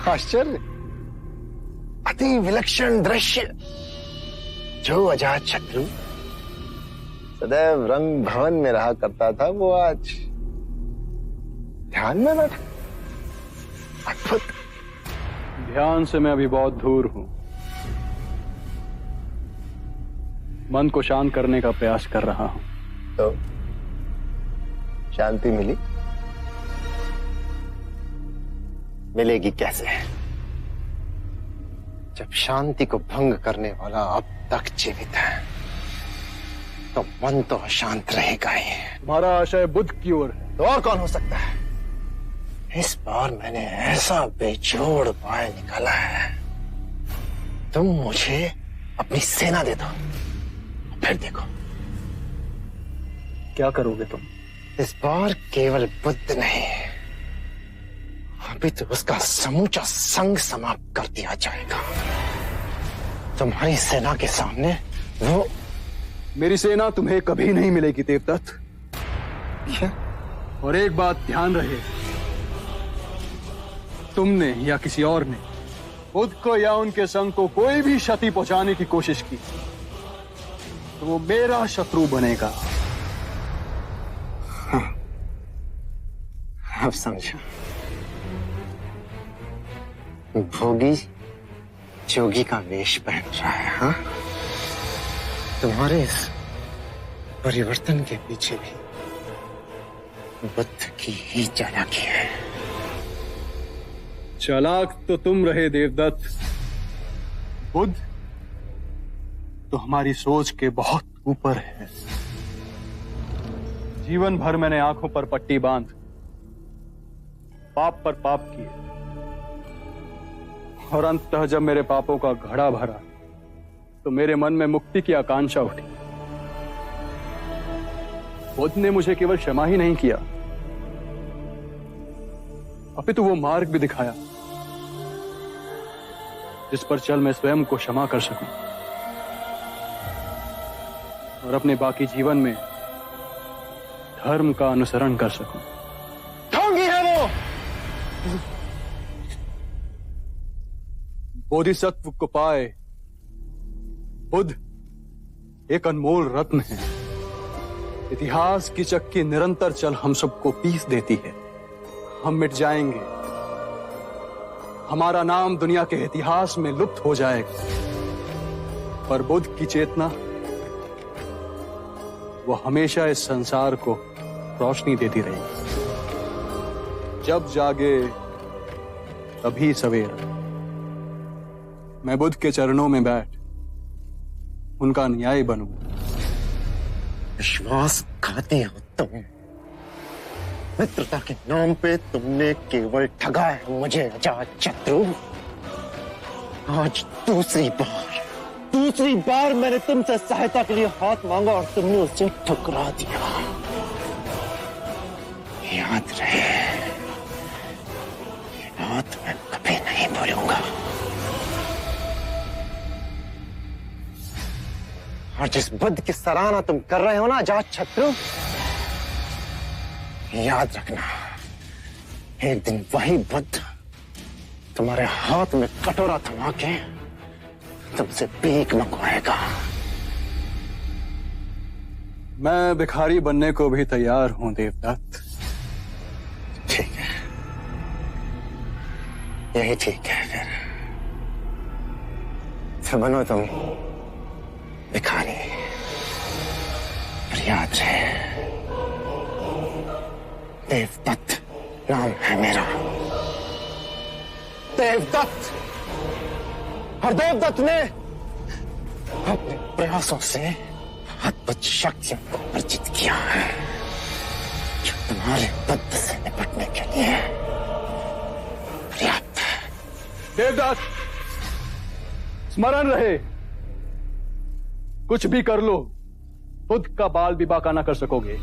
आश्चर्य, अति विलक्षण दृश्य। जो अजात शत्रु सदैव रंग भवन में रहा करता था, वो आज ध्यान में बैठा। अद्भुत। ध्यान से मैं अभी बहुत दूर हूं। मन को शांत करने का प्रयास कर रहा हूं। तो शांति मिली? मिलेगी कैसे, जब शांति को भंग करने वाला अब तक जीवित है? तो मन तो अशांत रहेगा ही। हमारा आशय बुद्ध की ओर है। तो और कौन हो सकता है? इस बार मैंने ऐसा बेजोड़ उपाय निकाला है, तुम मुझे अपनी सेना दे दो, फिर देखो। क्या करोगे तुम? इस बार केवल बुद्ध नहीं, अभी तो उसका समूचा संग समाप्त कर दिया जाएगा। तुम्हारी सेना के सामने वो। मेरी सेना तुम्हें कभी नहीं मिलेगी देवदत्त। क्या? और एक बात ध्यान रहे, तुमने या किसी और ने बुद्ध को या उनके संग को कोई भी क्षति पहुंचाने की कोशिश की तो वो मेरा शत्रु बनेगा। हाँ, अब समझा। भोगी जोगी का वेश पहन रहा है। हाँ, तुम्हारे इस परिवर्तन के पीछे भी बुद्ध की ही चालाकी है। चालाक तो तुम रहे देवदत्त, बुद्ध तो हमारी सोच के बहुत ऊपर है। जीवन भर मैंने आंखों पर पट्टी बांध पाप पर पाप किए, और अंततः जब मेरे पापों का घड़ा भरा तो मेरे मन में मुक्ति की आकांक्षा उठी। बुद्ध ने मुझे केवल क्षमा ही नहीं किया, अपितु वो मार्ग भी दिखाया जिस पर चल मैं स्वयं को क्षमा कर सकूं और अपने बाकी जीवन में धर्म का अनुसरण कर सकूं। ढोंगी है वो। बोधिसत्व को पाए बुद्ध एक अनमोल रत्न है। इतिहास की चक्की निरंतर चल हम सबको पीस देती है। हम मिट जाएंगे, हमारा नाम दुनिया के इतिहास में लुप्त हो जाएगा, पर बुद्ध की चेतना वो हमेशा इस संसार को रोशनी देती रहेगी। जब जागे तभी सवेरा। मैं बुद्ध के चरणों में बैठ उनका न्याय बनूं। विश्वासघाती हो तुम। मित्रता के नाम पे तुमने केवल ठगा है मुझे अजात शत्रु। आज दूसरी बार मैंने तुमसे सहायता के लिए हाथ मांगा और तुमने उसे ठुकरा दिया। याद रहे, ये बात मैं कभी नहीं भूलूंगा। और जिस बुद्ध की सराहना तुम कर रहे हो ना अजात शत्रु, याद रखना, एक दिन वही बुद्ध तुम्हारे हाथ में कटोरा थमा के तुमसे भीख मंगवाएगा। मैं भिखारी बनने को भी तैयार हूं देवदत्त। ठीक है, यही ठीक है। फिर बनो तुम भिखारी। पर याद रहे, देवदत्त नाम है मेरा, देवदत्त। और देवदत्त ने अपने प्रयासों से अद्भुत शक्तियों को अर्जित किया है जो तुम्हारे बुद्ध से निपटने के लिए पर्याप्त है। देवदत्त, स्मरण रहे, कुछ भी कर लो, बुद्ध का बाल भी बांका ना कर सकोगे।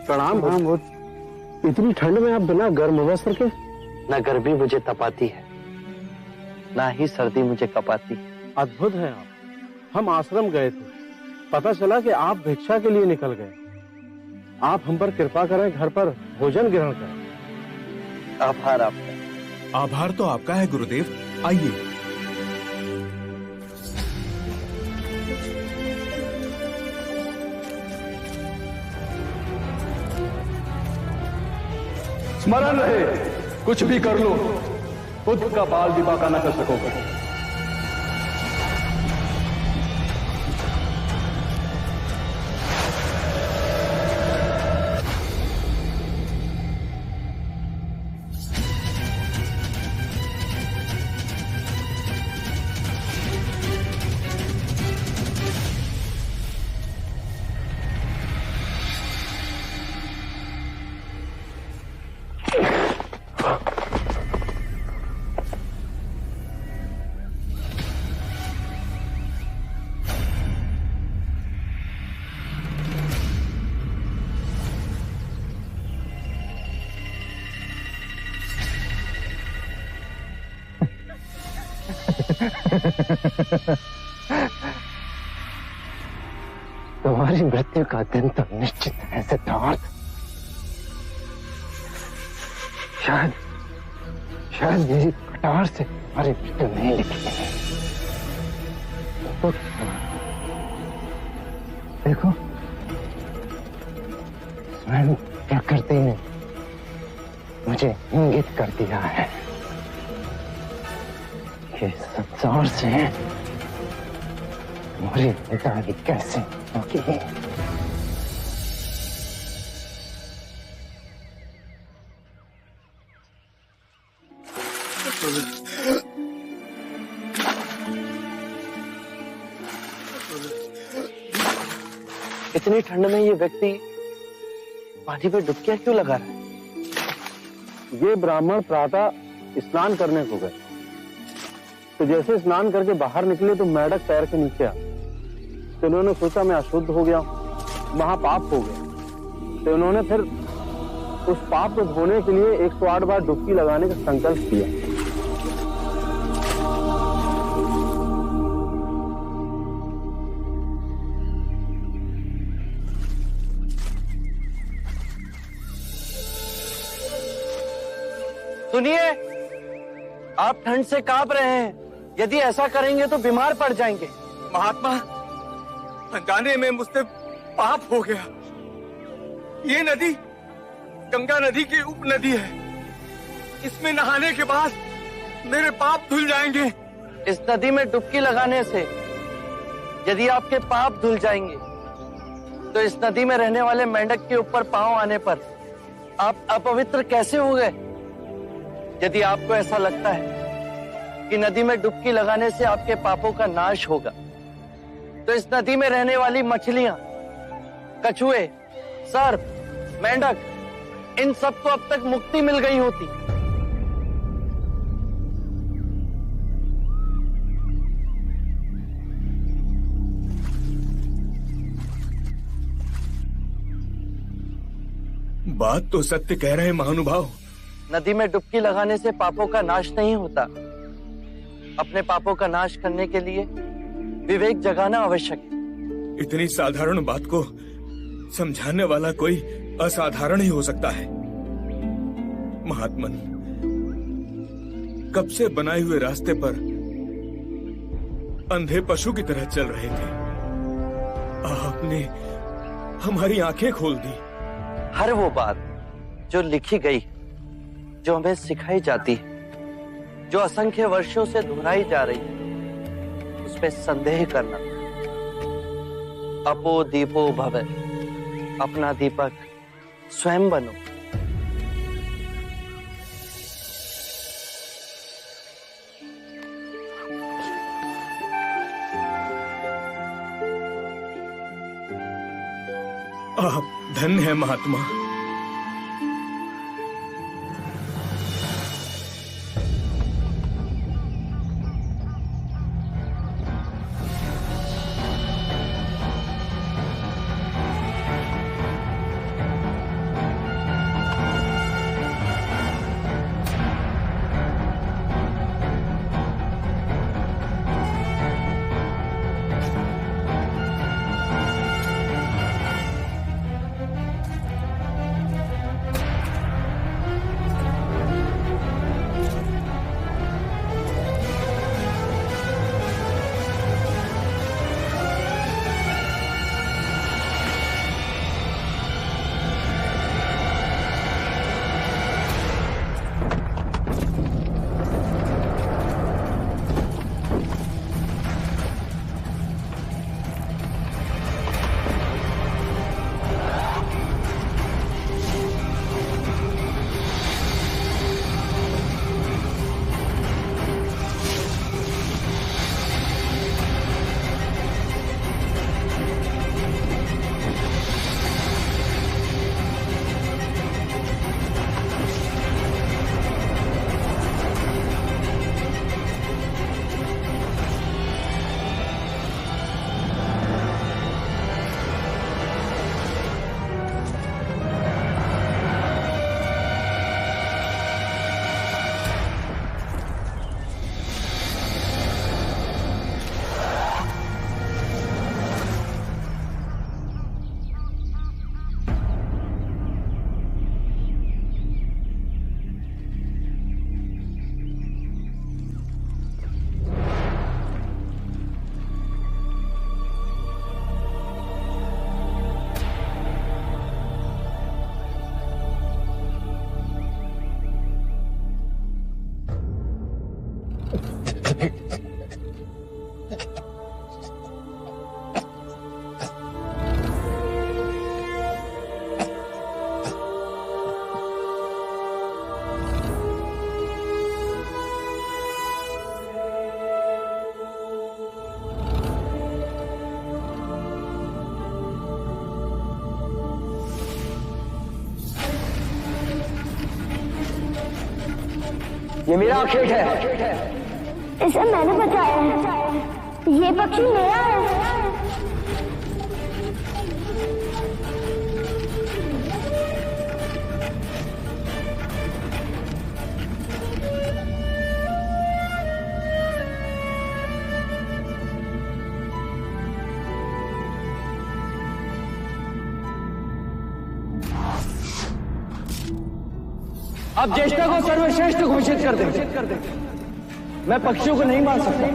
प्रणाम बुध। इतनी ठंड में आप बिना गर्म वस्त्र के? ना गर्मी मुझे तपाती है, ना ही सर्दी मुझे कपाती। अद्भुत है आप। हम आश्रम गए थे, पता चला कि आप भिक्षा के लिए निकल गए। आप हम पर कृपा करें, घर पर भोजन ग्रहण करें। आभार आपका। आभार तो आपका है गुरुदेव, आइए। स्मरण रहे, कुछ भी कर लो, बुद्ध का बाल भी बांका न कर सकोगे। तुम्हारी मृत्यु का दिन तो निश्चित है सिद्धार्थ। शायद मेरी कटार से तुम्हारी मृत्यु नहीं लिखी है। तो देखो, स्वयं प्रकृति ने मुझे इंगित कर दिया है कि संसार से मेरी विदाई कैसे होगी। इतनी ठंड में ये व्यक्ति पानी पे डुबकियां क्यों लगा रहा है? ये ब्राह्मण प्रातः स्नान करने को गए, तो जैसे स्नान करके बाहर निकले तो मेंढक पैर के नीचे आ, तो उन्होंने सोचा मैं अशुद्ध हो गया, महापाप हो गया। तो उन्होंने फिर उस पाप को धोने के लिए 108 बार डुबकी लगाने का संकल्प किया। सुनिए, आप ठंड से कांप रहे हैं। यदि ऐसा करेंगे तो बीमार पड़ जाएंगे। महात्मा, अनजाने में मुझसे पाप हो गया। ये नदी गंगा नदी की उपनदी है। इसमें नहाने के बाद मेरे पाप धुल जाएंगे। इस नदी में डुबकी लगाने से यदि आपके पाप धुल जाएंगे तो इस नदी में रहने वाले मेंढक के ऊपर पांव आने पर आप अपवित्र कैसे हो गए? यदि आपको ऐसा लगता है कि नदी में डुबकी लगाने से आपके पापों का नाश होगा, तो इस नदी में रहने वाली मछलियां, कछुए, सर्प, मेंढक, इन सबको अब तक मुक्ति मिल गई होती। बात तो सत्य कह रहे हैं महानुभाव। नदी में डुबकी लगाने से पापों का नाश नहीं होता। अपने पापों का नाश करने के लिए विवेक जगाना आवश्यक है। इतनी साधारण बात को समझाने वाला कोई असाधारण ही हो सकता है। महात्मन, कब से बनाए हुए रास्ते पर अंधे पशु की तरह चल रहे थे। आपने हमारी आंखें खोल दी। हर वो बात जो लिखी गई, जो हमें सिखाई जाती है, जो असंख्य वर्षों से दोहराई जा रही है, उसमें संदेह करना। अपो दीपो भवे, अपना दीपक स्वयं बनो। आप धन्य है महात्मा। ये मेरा खेत है। इसे मैंने बचाया है। ये पक्षी मेरा है। आप ज्येष्ठा को सर्वश्रेष्ठ घोषित कर दें। मैं पक्षियों को नहीं मार सकता।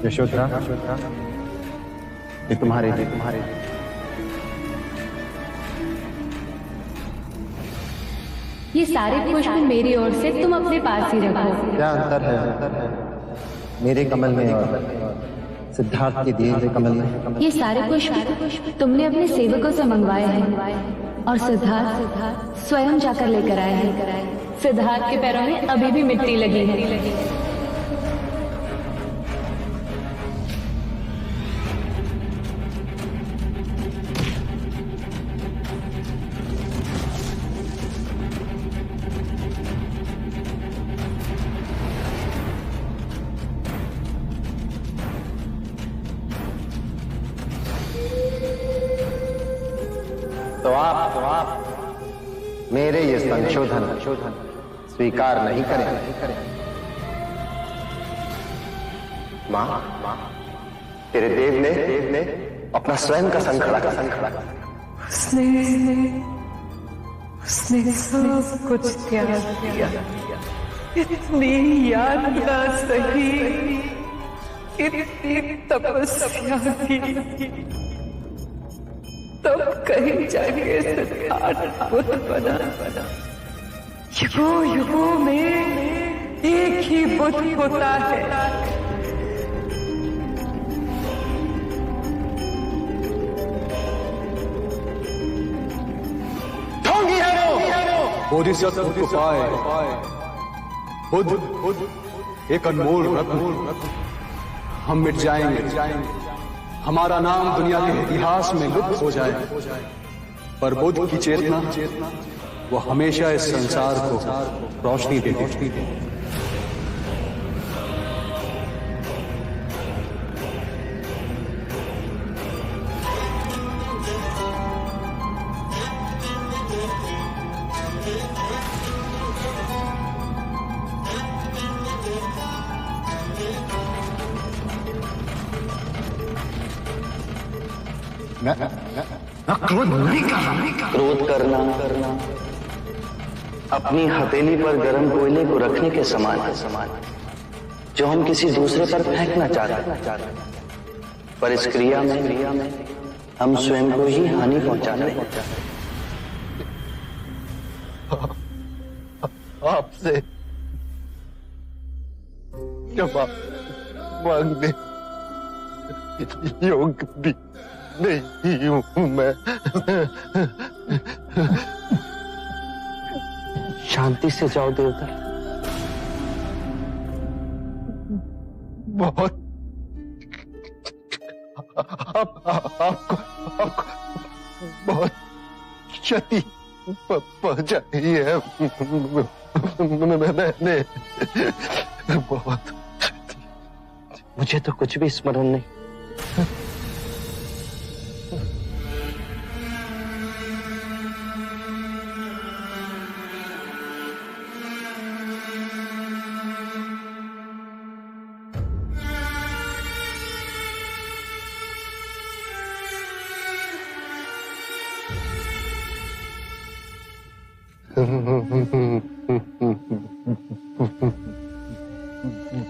यशोधरा, ये तुम्हारे ये सारे पुष्प मेरी ओर से तुम अपने पास ही रखो। क्या अंतर है मेरे कमल में और सिद्धार्थ के दिए हुए कमल में? ये सारे पुष्प तुमने अपने सेवकों से मंगवाए हैं और सिद्धार्थ स्वयं जाकर लेकर आए हैं। सिद्धार्थ के पैरों में अभी भी मिट्टी लगी है। तो आप मेरे ये संशोधन स्वीकार नहीं करें? मां, तेरे देव ने अपना स्वयं का संग खड़ा कर। उसने सब कुछ त्याग दिया। इतनी याद ना सही, इतनी तपस्या की, तब कहीं जाके सिद्धार्थ बुद्ध बना। युगों में एक ही बुद्ध होता है। बोधिसत्व को पाए बुद्ध एक अनमोल रत्न। हम मिट जाएंगे, हमारा नाम दुनिया के इतिहास में लुप्त हो जाए, पर बुद्ध की चेतना वो हमेशा इस संसार को रोशनी देती। क्रोध करना अपनी हथेली पर गर्म कोयले को रखने के समान है, जो हम किसी दूसरे पर फेंकना चाहते हैं, पर इस क्रिया में हम स्वयं को ही हानि पहुंचा रहे हैं। आपसे क्षमा मांगने योग्य भी नहीं हूं मैं। शांति से जाओ देवता। बहुत आपको बहुत क्षति पहुंचाई है मैंने, बहुत। मुझे तो कुछ भी स्मरण नहीं।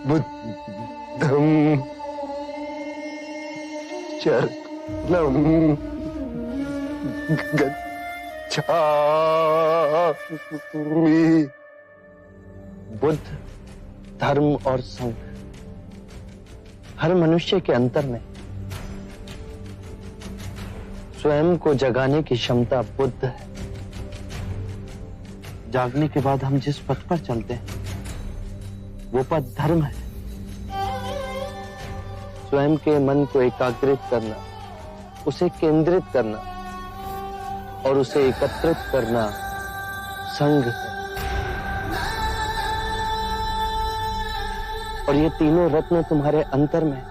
बुद्धं शरणं गच्छामि। बुद्ध, धर्म और संघ, हर मनुष्य के अंतर में स्वयं को जगाने की क्षमता बुद्ध है। जागने के बाद हम जिस पथ पर चलते हैं वो पथ धर्म है। स्वयं के मन को एकाग्रित करना, उसे केंद्रित करना, और उसे एकत्रित करना संघ है। और ये तीनों रत्न तुम्हारे अंतर में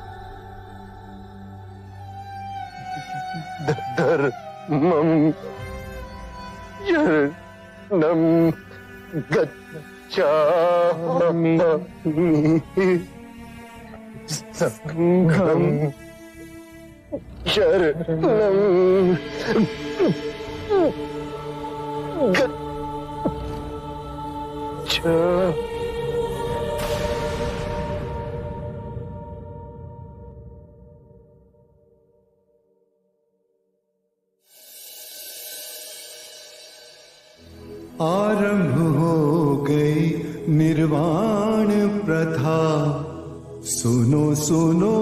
धर्मम शरणम गच्छामि संघम शरणम गच्छामि। आरंभ हो गई निर्वाण प्रथा, सुनो सुनो